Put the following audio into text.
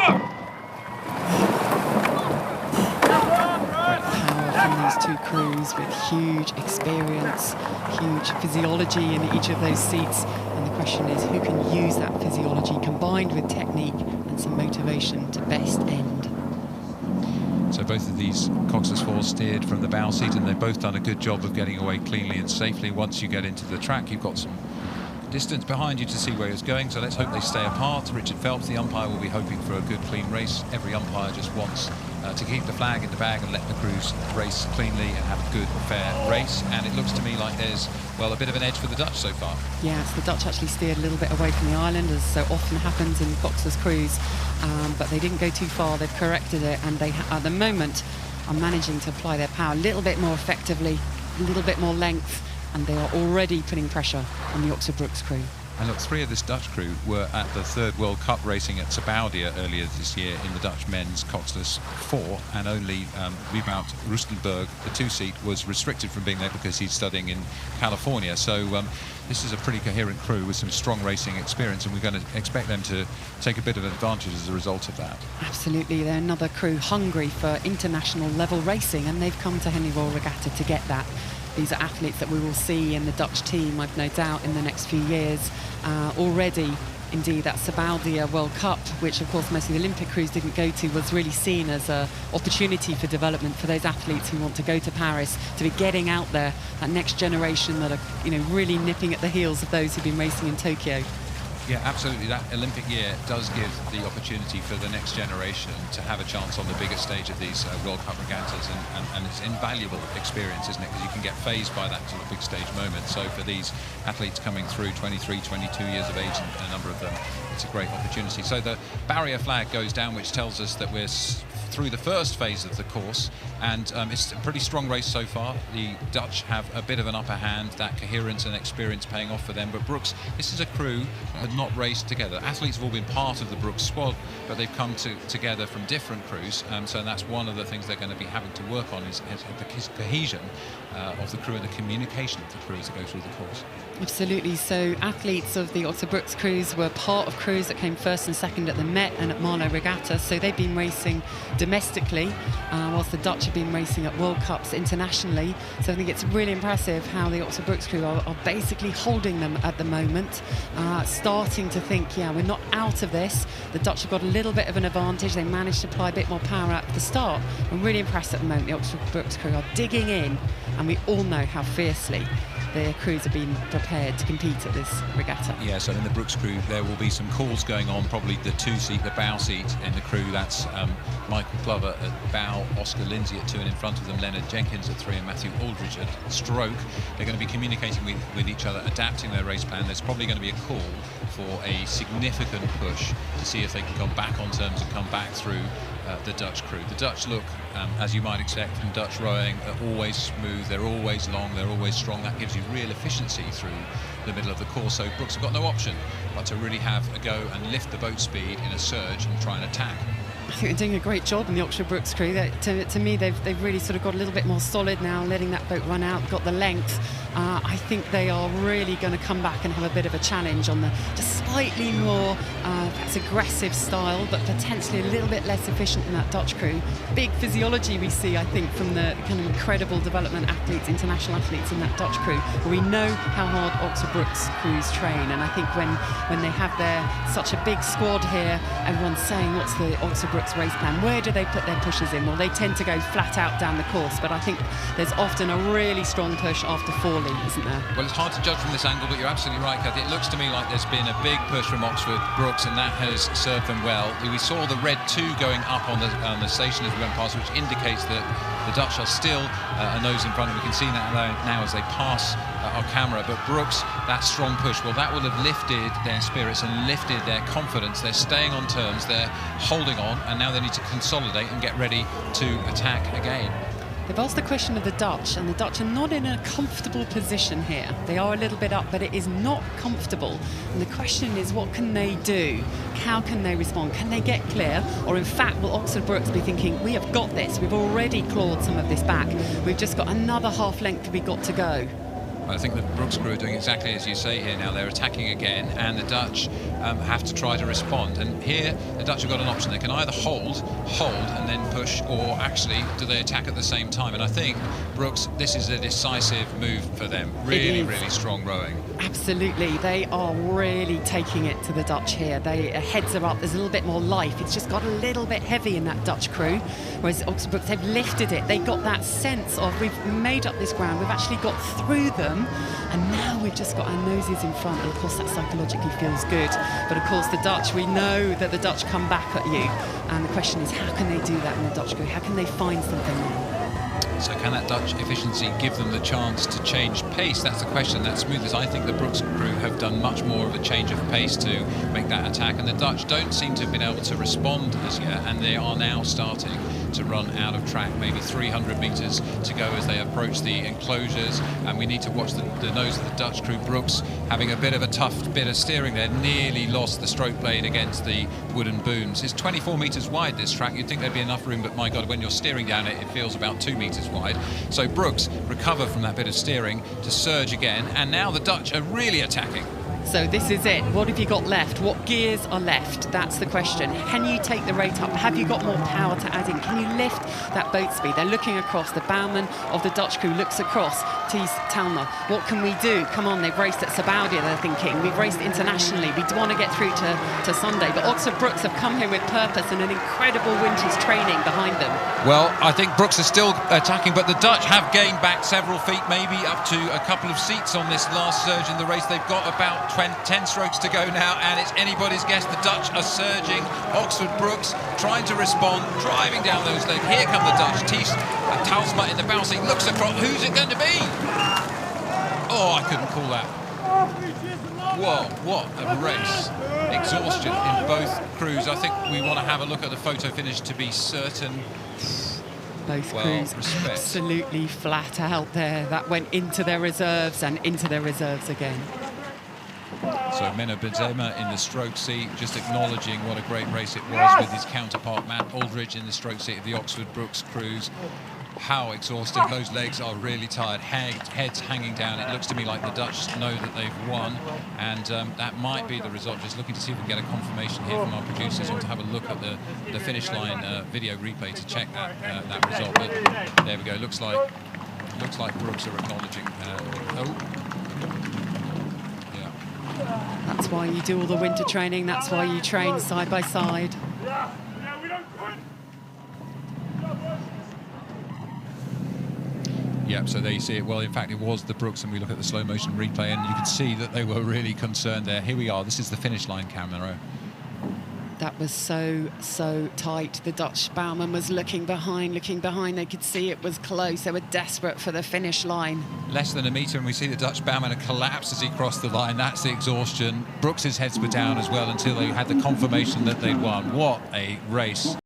These two crews with huge experience, huge physiology in each of those seats, and the question is who can use that physiology combined with technique and some motivation to best end. So both of these Coxless-4 steered from the bow seat, and they've both done a good job of getting away cleanly and safely. Once you get into the track, you've got some distance behind you to see where it's going, so let's hope they stay apart. Richard Phelps, the umpire, will be hoping for a good clean race. Every umpire just wants to keep the flag in the bag and let the crews race cleanly and have a good, fair race. And it looks to me like there's, well, a bit of an edge for the Dutch so far. Yes, the Dutch actually steered a little bit away from the island, as so often happens in Coxless crews, but they didn't go too far. They've corrected it, and they, at the moment, are managing to apply their power a little bit more effectively, a little bit more length, and they are already putting pressure on the Brookes crew. And look, 3 of this Dutch crew were at the 3rd World Cup racing at Sabaudia earlier this year in the Dutch men's Coxless-4, and only Wieboud Rustenberg, the 2-seat, was restricted from being there because he's studying in California. So this is a pretty coherent crew with some strong racing experience, and we're going to expect them to take a bit of advantage as a result of that. Absolutely, they're another crew hungry for international level racing, and they've come to Henley Royal Regatta to get that. These are athletes that we will see in the Dutch team, I've no doubt, in the next few years. Already, indeed, that Sabaudia World Cup, which of course most of the Olympic crews didn't go to, was really seen as an opportunity for development for those athletes who want to go to Paris, to be getting out there, that next generation that are, you know, really nipping at the heels of those who've been racing in Tokyo. Yeah, absolutely. That Olympic year does give the opportunity for the next generation to have a chance on the biggest stage of these World Cup regattas, and it's invaluable experience, isn't it? Because you can get phased by that sort of big stage moment. So for these athletes coming through, 23, 22 years of age, and a number of them, it's a great opportunity. So the barrier flag goes down, which tells us that we're through the first phase of the course, and it's a pretty strong race so far. The Dutch have a bit of an upper hand, that coherence and experience paying off for them, but Brookes, this is a crew that had not raced together. Athletes have all been part of the Brookes squad, but they've come together from different crews, so that's one of the things they're going to be having to work on, is the cohesion of the crew and the communication of the crews that go through the course. Absolutely. So athletes of the Brookes crews were part of crews that came 1st and 2nd at the Met and at Marlow Regatta, so they've been racing domestically, whilst the Dutch have been racing at World Cups internationally. So I think it's really impressive how the Brookes crew are basically holding them at the moment, starting to think, yeah, we're not out of this. The Dutch have got a little bit of an advantage. They managed to apply a bit more power at the start. I'm really impressed at the moment. The Brookes crew are digging in, and we all know how fiercely the crews have been prepared to compete at this regatta. Yeah, so in the Brookes crew there will be some calls going on, probably the 2-seat, the bow seat in the crew. That's Michael Glover at bow, Oscar Lindsay at 2, and in front of them Leonard Jenkins at 3 and Matthew Aldridge at stroke. They're going to be communicating with each other, adapting their race plan. There's probably going to be a call for a significant push to see if they can come back on terms and come back through the Dutch crew. The Dutch look, as you might expect from Dutch rowing, are always smooth, they're always long, they're always strong. That gives you real efficiency through the middle of the course, so Brookes have got no option but to really have a go and lift the boat speed in a surge and try and attack. I think they're doing a great job in the Brookes crew. To me, they've really sort of got a little bit more solid now, letting that boat run out, got the length. I think they are really going to come back and have a bit of a challenge on the just slightly more perhaps aggressive style, but potentially a little bit less efficient than that Dutch crew. Big physiology we see, I think, from the kind of incredible development athletes, international athletes in that Dutch crew. We know how hard Brookes crews train, and I think when they have such a big squad here, everyone's saying, what's the Brookes race plan? Where do they put their pushes in? Well, they tend to go flat out down the course, but I think there's often a really strong push after falling, isn't there? Well, it's hard to judge from this angle, but you're absolutely right, Kathy. It looks to me like there's been a big push from Brookes, and that has served them well. We saw the red 2 going up on the station as we went past, which indicates that the Dutch are still a nose in front, and we can see that now as they pass our camera. But Brookes, that strong push, well, that will have lifted their spirits and lifted their confidence. They're staying on terms, they're holding on, and now they need to consolidate and get ready to attack again. They've asked the question of the Dutch, and the Dutch are not in a comfortable position here. They are a little bit up, but it is not comfortable. And the question is, what can they do? How can they respond? Can they get clear? Or in fact, will Brookes be thinking, we have got this, we've already clawed some of this back, we've just got another half length we've got to go? I think the Brookes crew are doing exactly as you say here now. They're attacking again, and the Dutch have to try to respond. And here, the Dutch have got an option. They can either hold, and then push, or actually, do they attack at the same time? And I think Brookes, this is a decisive move for them. Really, really strong rowing. Absolutely, they are really taking it to the Dutch here. Their heads are up, there's a little bit more life. It's just got a little bit heavy in that Dutch crew, whereas Oxford Brookes, they've lifted it. They got that sense of, we've made up this ground, we've actually got through them, and now we've just got our noses in front, and of course that psychologically feels good. But of course the Dutch, we know that the Dutch come back at you, and the question is, how can they do that in the Dutch crew? How can they find something now? So can that Dutch efficiency give them the chance to change pace? That's the question. That smoothness. I think the Brookes crew have done much more of a change of pace to make that attack, and the Dutch don't seem to have been able to respond as yet, and they are now starting to run out of track, maybe 300 metres to go as they approach the enclosures, and we need to watch the nose of the Dutch crew. Brookes having a bit of a tough bit of steering there, nearly lost the stroke blade against the wooden booms. It's 24 metres wide, this track. You'd think there'd be enough room, but my God, when you're steering down it, it feels about 2 metres wide. So Brookes recover from that bit of steering to surge again, and now the Dutch are really attacking. So this is it. What have you got left? What gears are left? That's the question. Can you take the rate up? Have you got more power to add in? Can you lift that boat speed? They're looking across. The bowman of the Dutch crew looks across. Tees Talma. What can we do? Come on, they've raced at Sabaudia, they're thinking. We've raced internationally. We want to get through to Sunday. But Oxford Brookes have come here with purpose and an incredible winter's training behind them. Well, I think Brookes is still attacking, but the Dutch have gained back several feet, maybe up to a couple of seats on this last surge in the race. They've got about 10 strokes to go now, and it's anybody's guess. The Dutch are surging. Oxford Brookes trying to respond, driving down those legs. Here come the Dutch. Tees Talma in the bouncing, looks across. Who's it going to be? Oh, I couldn't call that. Whoa, what a race. Exhaustion in both crews. I think we want to have a look at the photo finish to be certain. Both crews absolutely flat out there. That went into their reserves and into their reserves again. So Menno Benzema in the stroke seat, just acknowledging what a great race it was with his counterpart Matt Aldridge in the stroke seat of the Oxford Brookes crews. How exhausting. Those legs are really tired, heads hanging down. It looks to me like the Dutch know that they've won, and that might be the result. Just looking to see if we can get a confirmation here from our producers, or to have a look at the finish line video replay to check that result. But there we go. Looks like Brookes are acknowledging. That's why you do all the winter training. That's why you train side by side. Yeah, so there you see it. Well, in fact, it was the Brookes, and we look at the slow motion replay, and you can see that they were really concerned there. Here we are. This is the finish line camera. That was so tight. The Dutch bowman was looking behind. They could see it was close. They were desperate for the finish line. Less than a metre, and we see the Dutch bowman collapse as he crossed the line. That's the exhaustion. Brookes' heads were down as well until they had the confirmation that they'd won. What a race.